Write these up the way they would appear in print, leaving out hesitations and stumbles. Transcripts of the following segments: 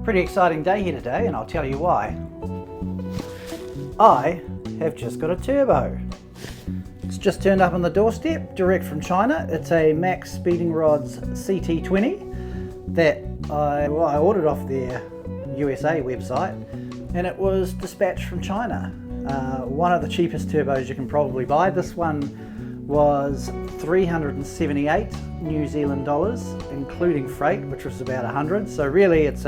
Pretty exciting day here today, and I'll tell you why. I have just got a turbo. It's just turned up on the doorstep, direct from China. It's a Max Speeding Rods CT20 that I ordered off their USA website, and it was dispatched from China. One of the cheapest turbos you can probably buy. This one was 378 New Zealand dollars, including freight, which was about 100. So really it's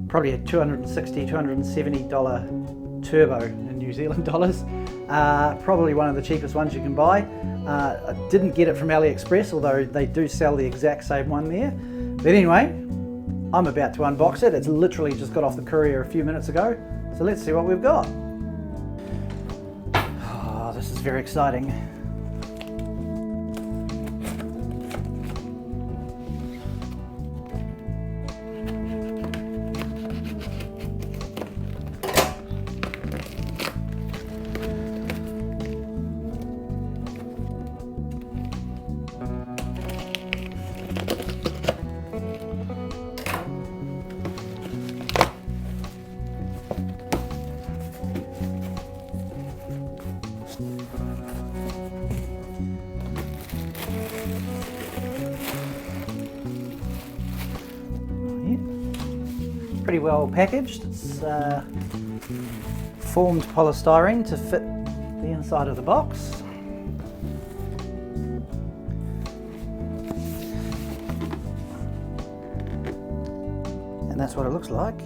probably a $260, $270 turbo in New Zealand dollars. Probably one of the cheapest ones you can buy. I didn't get it from AliExpress, although they do sell the exact same one there. But anyway, I'm about to unbox it. It's literally just got off the courier a few minutes ago. So let's see what we've got. Oh, this is very exciting. Pretty well packaged. It's formed polystyrene to fit the inside of the box. And that's what it looks like.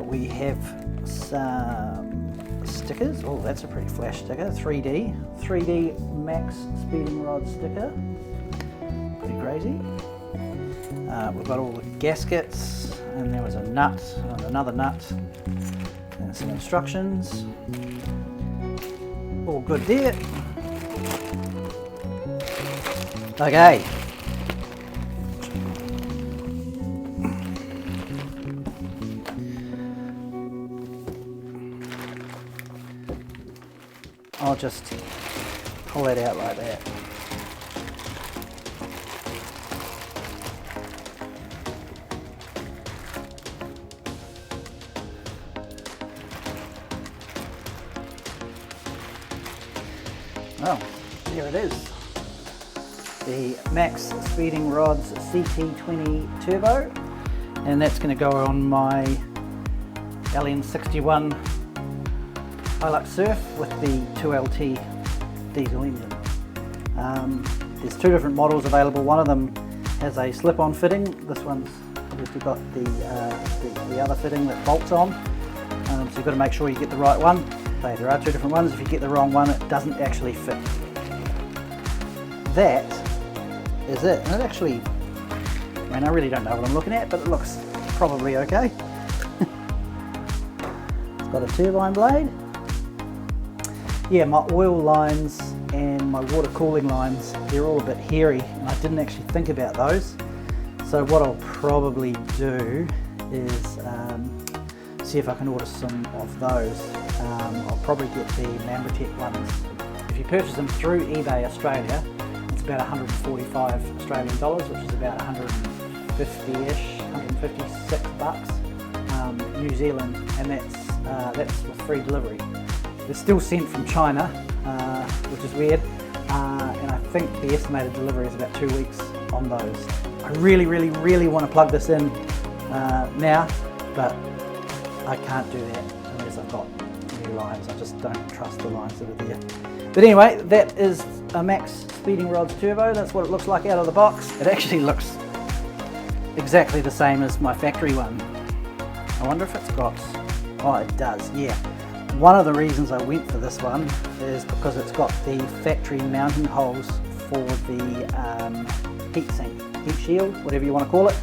We have some stickers. Oh, that's a pretty flash sticker. 3D Max Speeding Rod sticker. Pretty crazy. We've got all the gaskets, and there was a nut, and another nut, and some instructions. All good there. Okay. I'll just pull it out like that. Oh, here it is. The Max Speeding Rods CT20 Turbo, and that's going to go on my LN61 Hilux Surf with the 2LT diesel engine. There's two different models available. One of them has a slip-on fitting. This one's obviously got the other fitting that bolts on. So you've got to make sure you get the right one. There are two different ones. If you get the wrong one, it doesn't actually fit. That is it. And it actually, I mean, I really don't know what I'm looking at, but it looks probably okay. It's got a turbine blade. Yeah, my oil lines and my water cooling lines, they're all a bit hairy, and I didn't actually think about those. So what I'll probably do is see if I can order some of those. I'll probably get the Mambatech ones. If you purchase them through eBay Australia, it's about 145 Australian dollars, which is about 150-ish, 156 bucks New Zealand, and that's with free delivery. They're still sent from China, which is weird, and I think the estimated delivery is about 2 weeks on those. I really want to plug this in now, but I can't do that unless I've got new lines. I just don't trust the lines that are there. But anyway, that is a Max Speeding Rods Turbo. That's what it looks like out of the box. It actually looks exactly the same as my factory one. I wonder if it's got, oh it does, yeah. One of the reasons I went for this one is because it's got the factory mounting holes for the heat shield, whatever you want to call it,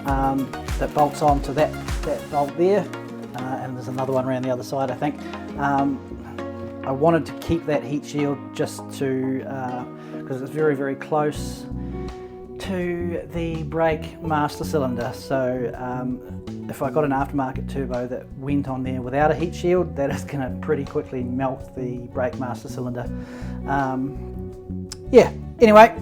that bolts onto that bolt there, and there's another one around the other side I think. I wanted to keep that heat shield just to, because it's very close to the brake master cylinder, so if I got an aftermarket turbo that went on there without a heat shield, that is going to pretty quickly melt the brake master cylinder. Yeah, anyway,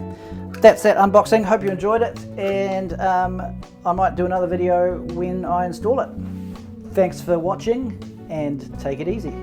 that's that unboxing. Hope you enjoyed it, and I might do another video when I install it. Thanks for watching, and take it easy.